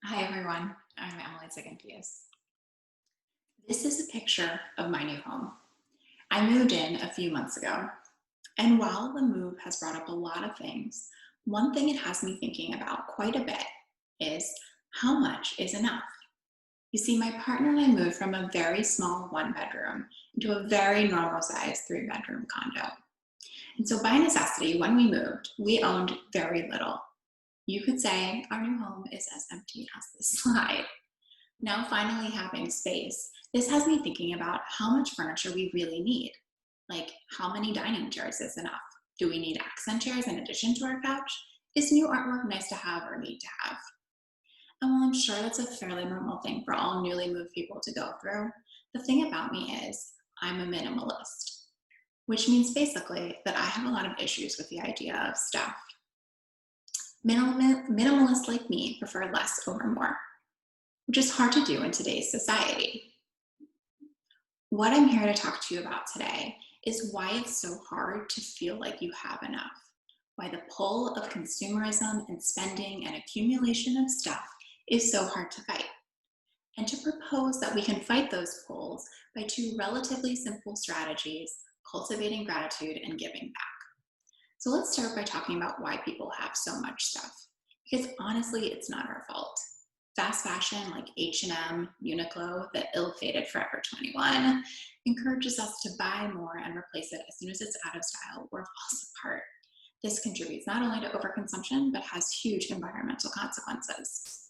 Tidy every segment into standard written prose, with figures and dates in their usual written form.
Hi everyone, I'm Emily Pius. This is a picture of my new home. I moved in a few months ago, and while the move has brought up a lot of things, one thing it has me thinking about quite a bit is how much is enough? You see, my partner and I moved from a very small one bedroom into a very normal sized three-bedroom condo. And so by necessity, when we moved, we owned very little. You could say our new home is as empty as this slide. Now, finally having space, this has me thinking about how much furniture we really need. Like, how many dining chairs is enough? Do we need accent chairs in addition to our couch? Is new artwork nice to have or need to have? And while I'm sure that's a fairly normal thing for all newly moved people to go through, the thing about me is I'm a minimalist, which means basically that I have a lot of issues with the idea of stuff. Minimalists like me prefer less over more, which is hard to do in today's society. What I'm here to talk to you about today is why it's so hard to feel like you have enough, why the pull of consumerism and spending and accumulation of stuff is so hard to fight, and to propose that we can fight those pulls by two relatively simple strategies: cultivating gratitude and giving back. So let's start by talking about why people have so much stuff, because honestly, it's not our fault. Fast fashion like H&M, Uniqlo, the ill-fated Forever 21 encourages us to buy more and replace it as soon as it's out of style or falls apart. This contributes not only to overconsumption, but has huge environmental consequences.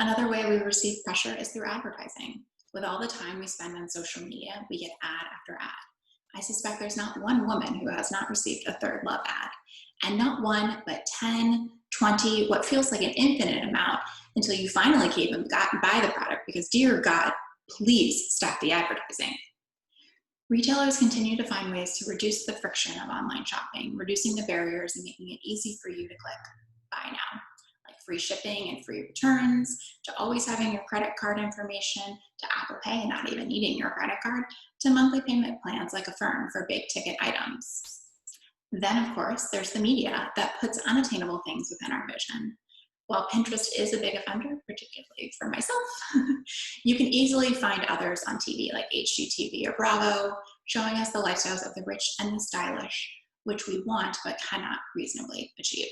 Another way we receive pressure is through advertising. With all the time we spend on social media, we get ad after ad. I suspect there's not one woman who has not received a Third Love ad, and not one, but 10, 20, what feels like an infinite amount, until you finally can even buy the product because, dear God, please stop the advertising. Retailers continue to find ways to reduce the friction of online shopping, reducing the barriers and making it easy for you to click buy now, like free shipping and free returns, to always having your credit card information, to Apple Pay and not even needing your credit card, to monthly payment plans like Affirm for big ticket items. Then, of course, there's the media that puts unattainable things within our vision. While Pinterest is a big offender, particularly for myself, you can easily find others on TV like HGTV or Bravo, showing us the lifestyles of the rich and the stylish, which we want but cannot reasonably achieve.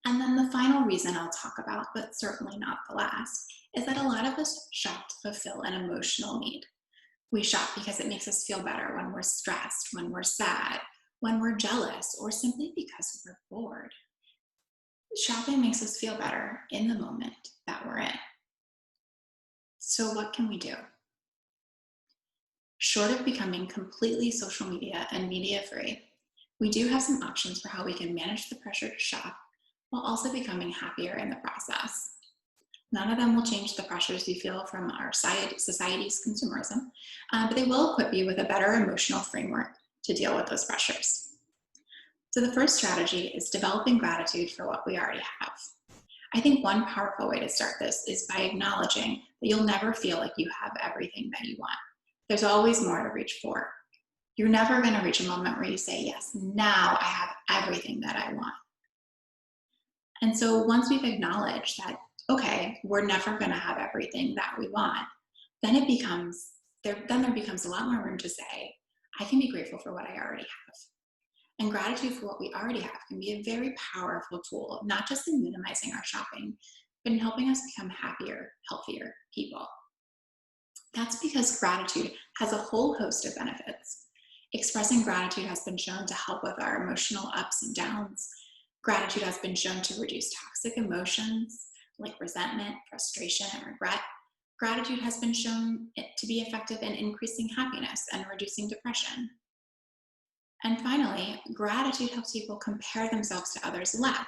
And then the final reason I'll talk about, but certainly not the last, is that a lot of us shop to fulfill an emotional need. We shop because it makes us feel better when we're stressed, when we're sad, when we're jealous, or simply because we're bored. Shopping makes us feel better in the moment that we're in. So, what can we do? Short of becoming completely social media and media free, we do have some options for how we can manage the pressure to shop while also becoming happier in the process. None of them will change the pressures you feel from our society's consumerism, but they will equip you with a better emotional framework to deal with those pressures. So the first strategy is developing gratitude for what we already have. I think one powerful way to start this is by acknowledging that you'll never feel like you have everything that you want. There's always more to reach for. You're never going to reach a moment where you say, yes, now I have everything that I want. And so once we've acknowledged that, okay, we're never going to have everything that we want, then there becomes a lot more room to say, I can be grateful for what I already have. And gratitude for what we already have can be a very powerful tool, not just in minimizing our shopping, but in helping us become happier, healthier people. That's because gratitude has a whole host of benefits. Expressing gratitude has been shown to help with our emotional ups and downs. Gratitude has been shown to reduce toxic emotions like resentment, frustration, and regret. Gratitude has been shown to be effective in increasing happiness and reducing depression. And finally, gratitude helps people compare themselves to others less.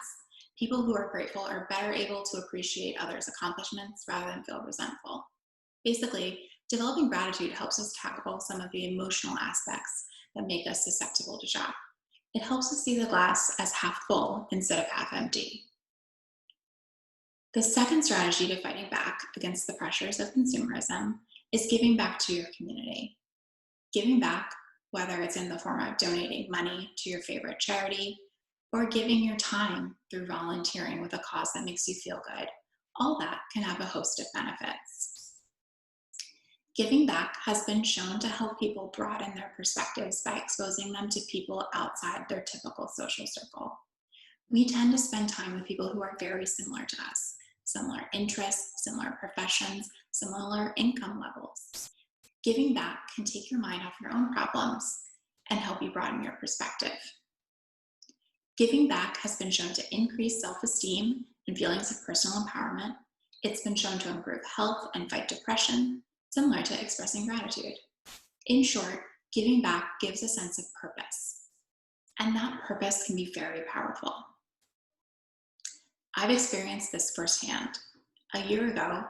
People who are grateful are better able to appreciate others' accomplishments rather than feel resentful. Basically, developing gratitude helps us tackle some of the emotional aspects that make us susceptible to shop. It helps us see the glass as half full instead of half empty. The second strategy to fighting back against the pressures of consumerism is giving back to your community. Giving back, whether it's in the form of donating money to your favorite charity or giving your time through volunteering with a cause that makes you feel good, All that can have a host of benefits. Giving back has been shown to help people broaden their perspectives by exposing them to people outside their typical social circle. We tend to spend time with people who are very similar to us, similar interests, similar professions, similar income levels. Giving back can take your mind off your own problems and help you broaden your perspective. Giving back has been shown to increase self-esteem and feelings of personal empowerment. It's been shown to improve health and fight depression, similar to expressing gratitude. In short, giving back gives a sense of purpose, and that purpose can be very powerful. I've experienced this firsthand. A year ago,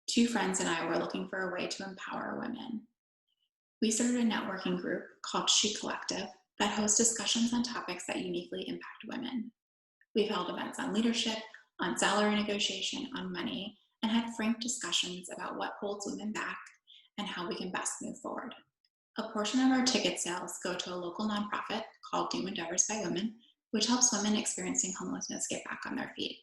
two friends and I were looking for a way to empower women. We started a networking group called She Collective that hosts discussions on topics that uniquely impact women. We've held events on leadership, on salary negotiation, on money, and had frank discussions about what holds women back and how we can best move forward. A portion of our ticket sales go to a local nonprofit called New Endeavors by Women, which helps women experiencing homelessness get back on their feet.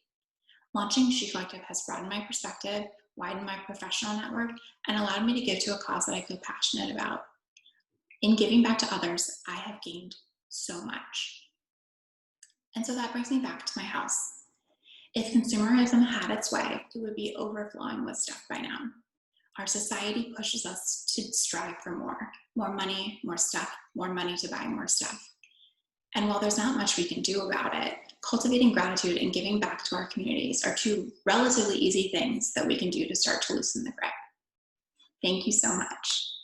Launching She Collective has broadened my perspective, widened my professional network, and allowed me to give to a cause that I feel passionate about. In giving back to others, I have gained so much. And so that brings me back to my house. If consumerism had its way, it would be overflowing with stuff by now. Our society pushes us to strive for more money, more stuff, more money to buy more stuff. And while there's not much we can do about it, cultivating gratitude and giving back to our communities are two relatively easy things that we can do to start to loosen the grip. Thank you so much.